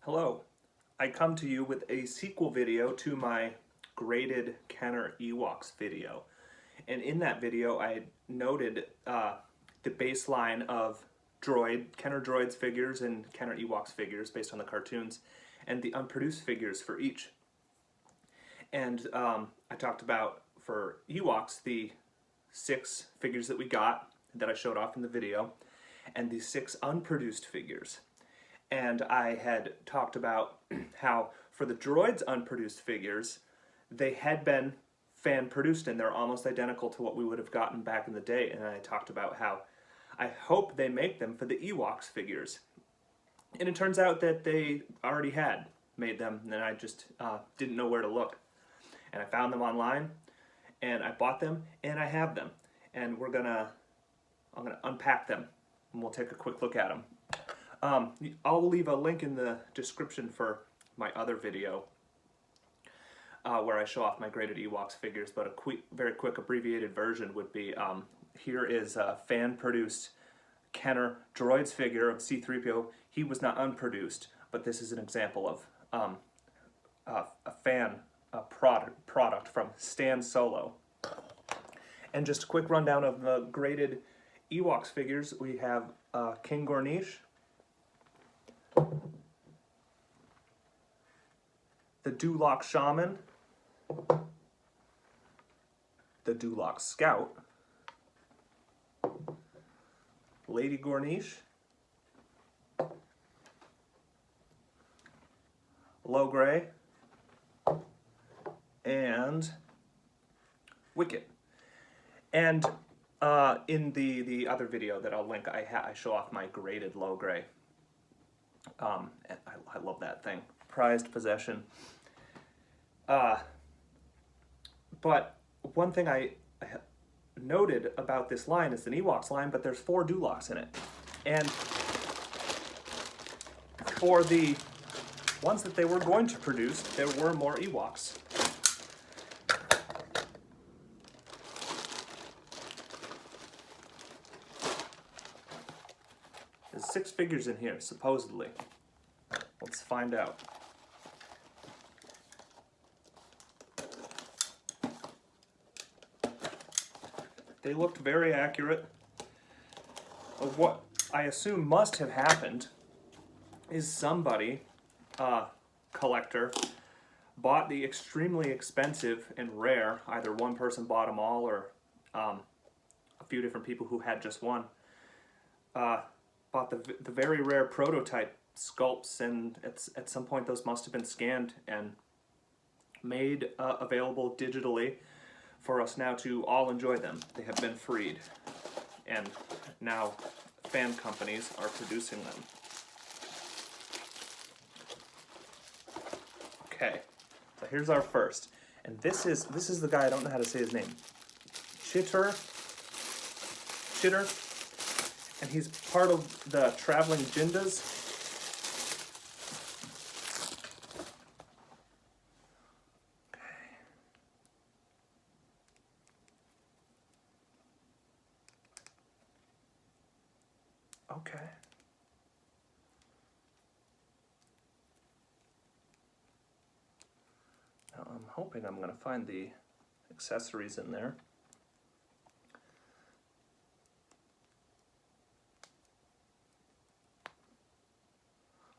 Hello, I come to you with a sequel video to my graded Kenner Ewoks video. And in that video I noted the baseline of Kenner Droids figures and Kenner Ewoks figures based on the cartoons, and the unproduced figures for each. And I talked about, for Ewoks, the 6 figures that we got that I showed off in the video, and the 6 unproduced figures. And I had talked about how for the droids unproduced figures, they had been fan produced and they're almost identical to what we would have gotten back in the day. And I talked about how I hope they make them for the Ewoks figures. And it turns out that they already had made them, and I just didn't know where to look. And I found them online, and I bought them, and I have them. And I'm gonna unpack them, and we'll take a quick look at them. I'll leave a link in the description for my other video where I show off my graded Ewoks figures, but a very quick abbreviated version would be, here is a fan-produced Kenner Droids figure of C-3PO. He was not unproduced, but this is an example of a fan product from Stan Solo. And just a quick rundown of the graded Ewoks figures. We have King Gornish, the Dulok Shaman, the Dulok Scout, Lady Gornish, Logray, and Wicket. And in the other video that I'll link, I show off my graded Logray. And I love that thing. Prized possession. But one thing I noted about this line is an Ewoks line, but there's 4 Duloks in it. And for the ones that they were going to produce, there were more Ewoks. There's 6 figures in here, supposedly. Let's find out. They looked very accurate. What I assume must have happened is somebody, collector, bought the extremely expensive and rare, either one person bought them all or a few different people who had just one, bought the very rare prototype sculpts, and at some point those must have been scanned and made available digitally for us now to all enjoy them. They have been freed, and now fan companies are producing them. Okay, so here's our first, and this is the guy, I don't know how to say his name, Chitter, and he's part of the Traveling Jindas. Okay. Now I'm hoping I'm going to find the accessories in there.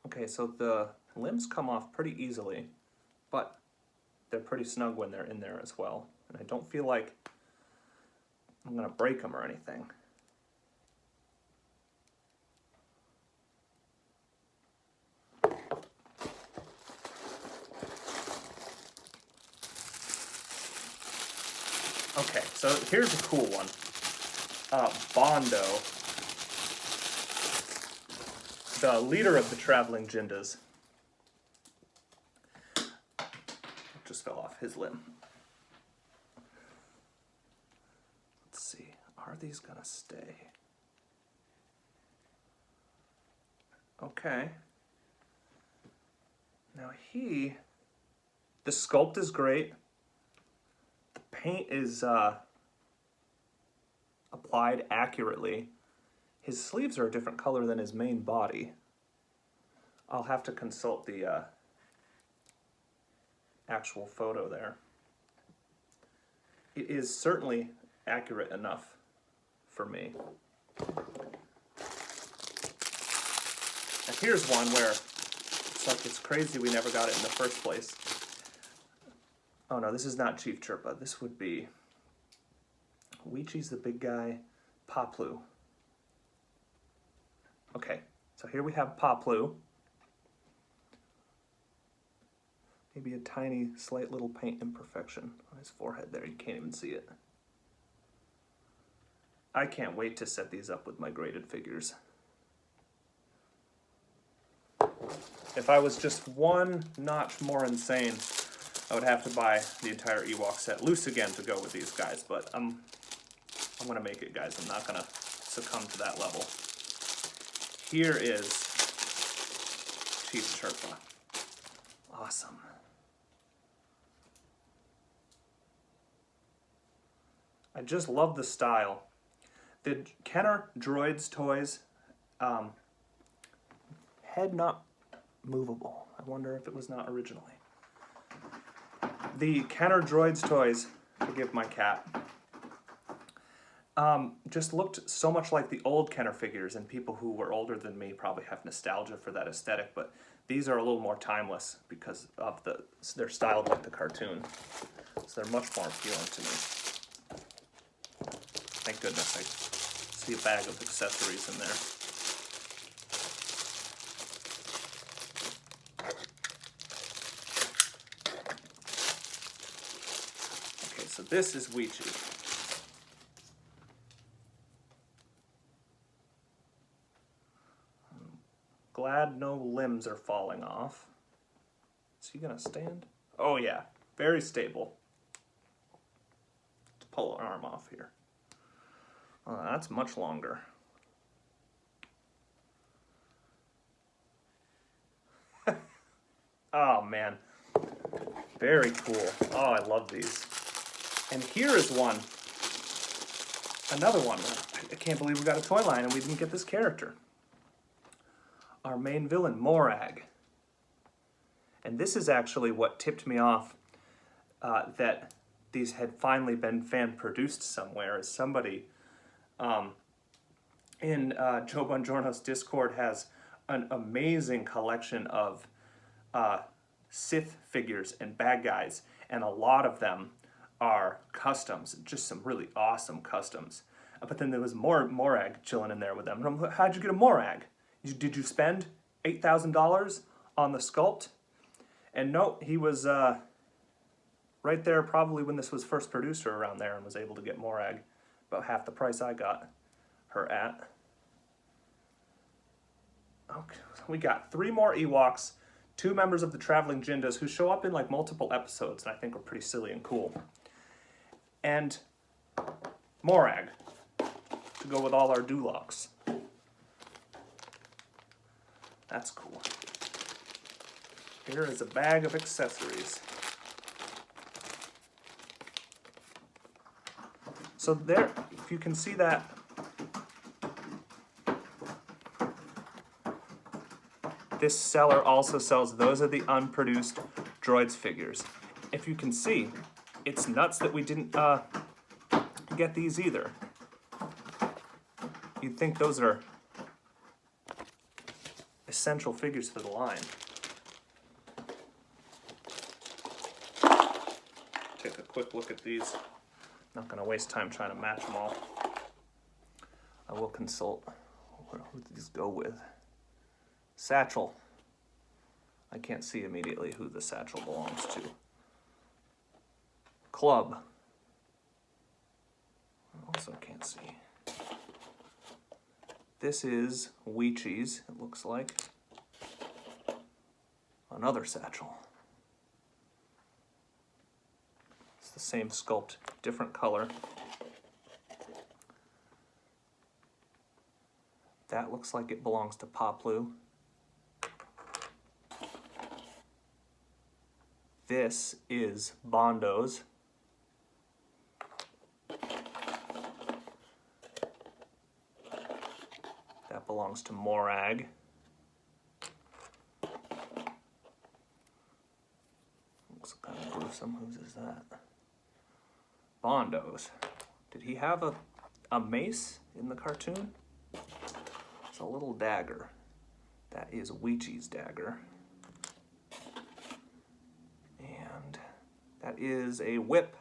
Okay, so the limbs come off pretty easily, but they're pretty snug when they're in there as well. And I don't feel like I'm going to break them or anything. Okay, so here's a cool one. Bondo, the leader of the Traveling Jindas. Just fell off his limb. Let's see, are these gonna stay? Okay. Now the sculpt is great. The paint is applied accurately. His sleeves are a different color than his main body. I'll have to consult the actual photo there. It is certainly accurate enough for me. And here's one where it's like it's crazy we never got it in the first place. Oh no, this is not Chief Chirpa. This would be Weechee's the big guy, Poplu. Okay, so here we have Poplu. Maybe a tiny, slight little paint imperfection on his forehead there. You can't even see it. I can't wait to set these up with my graded figures. If I was just one notch more insane, I would have to buy the entire Ewok set loose again to go with these guys, but I'm gonna make it, guys. I'm not gonna succumb to that level. Here is Chief Chirpa. Awesome. I just love the style. The Kenner Droids toys, head not movable. I wonder if it was not originally. The Kenner Droids toys, forgive my cat, just looked so much like the old Kenner figures, and people who were older than me probably have nostalgia for that aesthetic, but these are a little more timeless because of they're styled like the cartoon. So they're much more appealing to me. Thank goodness I see a bag of accessories in there. Okay, so this is Weechee. Glad no limbs are falling off. Is he gonna stand? Oh yeah, very stable. Let's pull an arm off here. Oh, that's much longer. Oh man, very cool. Oh, I love these. And here is one, another one. I can't believe we got a toy line and we didn't get this character. Our main villain, Morag. And this is actually what tipped me off that these had finally been fan-produced somewhere, as somebody in Joe Bongiorno's Discord has an amazing collection of Sith figures and bad guys, and a lot of them are customs, just some really awesome customs. But then there was Morag chilling in there with them. And I'm like, how'd you get a Morag? Did you spend $8,000 on the sculpt? And no, he was right there probably when this was first produced or around there, and was able to get Morag about half the price I got her at. Okay, we got 3 more Ewoks, 2 members of the Traveling Jindas who show up in like multiple episodes and I think are pretty silly and cool. And Morag to go with all our Dulocs. That's cool. Here is a bag of accessories. So there, if you can see that, this seller also sells, those are the unproduced Droids figures. If you can see, it's nuts that we didn't get these either. You'd think those are essential figures for the line. Take a quick look at these. Not going to waste time trying to match them all. I will consult who these go with. Satchel. I can't see immediately who the satchel belongs to. Club. I also can't see. This is Weechee's, it looks like. Another satchel. It's the same sculpt, different color. That looks like it belongs to Poplu. This is Bondo's. That belongs to Morag. looks kind of gruesome. Whose is that? Bondo's. Did he have a mace in the cartoon? It's a little dagger. That is Weechee's dagger. And that is a whip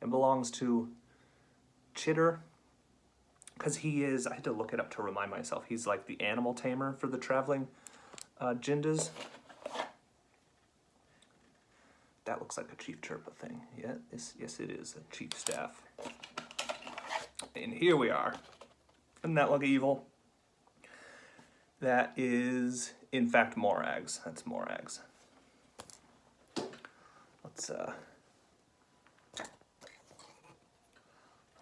and belongs to Chitter. Because he is, I had to look it up to remind myself, he's like the animal tamer for the traveling Jindas. That looks like a Chief Chirpa thing. Yeah, yes it is, a chief staff. And here we are. Doesn't that look evil? That is, in fact, Morag's. That's Morag's. Let's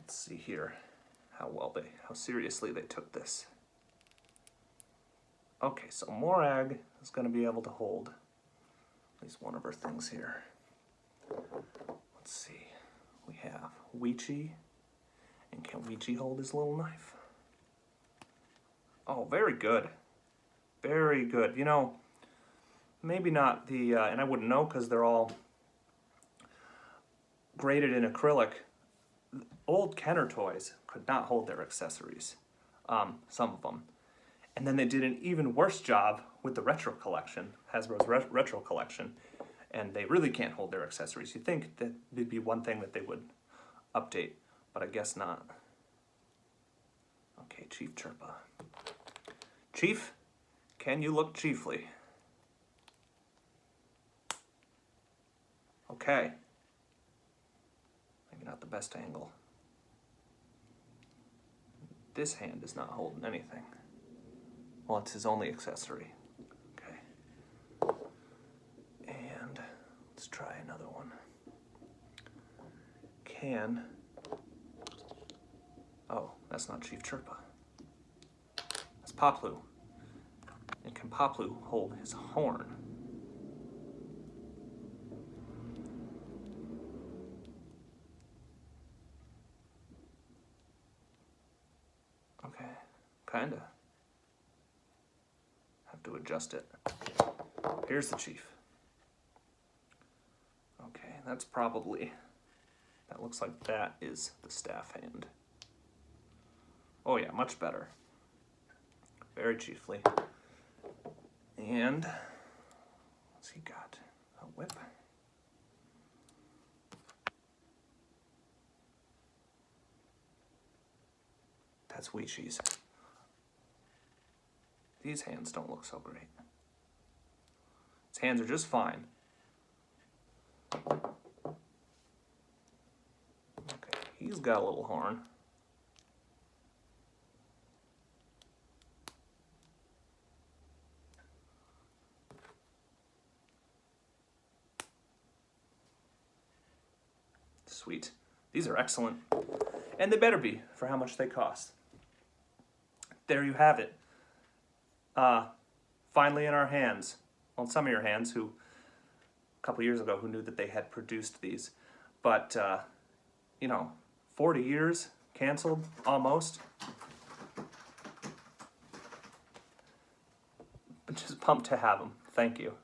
see here how seriously they took this. Okay, so Morag is going to be able to hold at least one of her things here. Let's see. We have Weechee. And can Weechee hold his little knife? Oh, very good. Very good. You know, maybe not the, and I wouldn't know because they're all graded in acrylic. Old Kenner toys could not hold their accessories, some of them. And then they did an even worse job with the retro collection, Hasbro's retro collection, and they really can't hold their accessories. You'd think that it'd be one thing that they would update, but I guess not. Okay, Chief Chirpa. Chief, can you look chiefly? Okay. Maybe not the best angle. This hand is not holding anything. Well, it's his only accessory. Okay. And let's try another one. Oh, that's not Chief Chirpa. That's Poplu. And can Poplu hold his horn? Okay, kinda. Have to adjust it. Here's the Chief. Okay, that's probably, that looks like that is the staff hand. Oh yeah, much better. Very chiefly. And what's he got? A whip. That's Weechee's. These hands don't look so great. His hands are just fine. Okay, he's got a little horn. Sweet. These are excellent. And they better be for how much they cost. There you have it. Finally in our hands. Well, in some of your hands who, a couple years ago, who knew that they had produced these. But, you know, 40 years canceled, almost. But just pumped to have them. Thank you.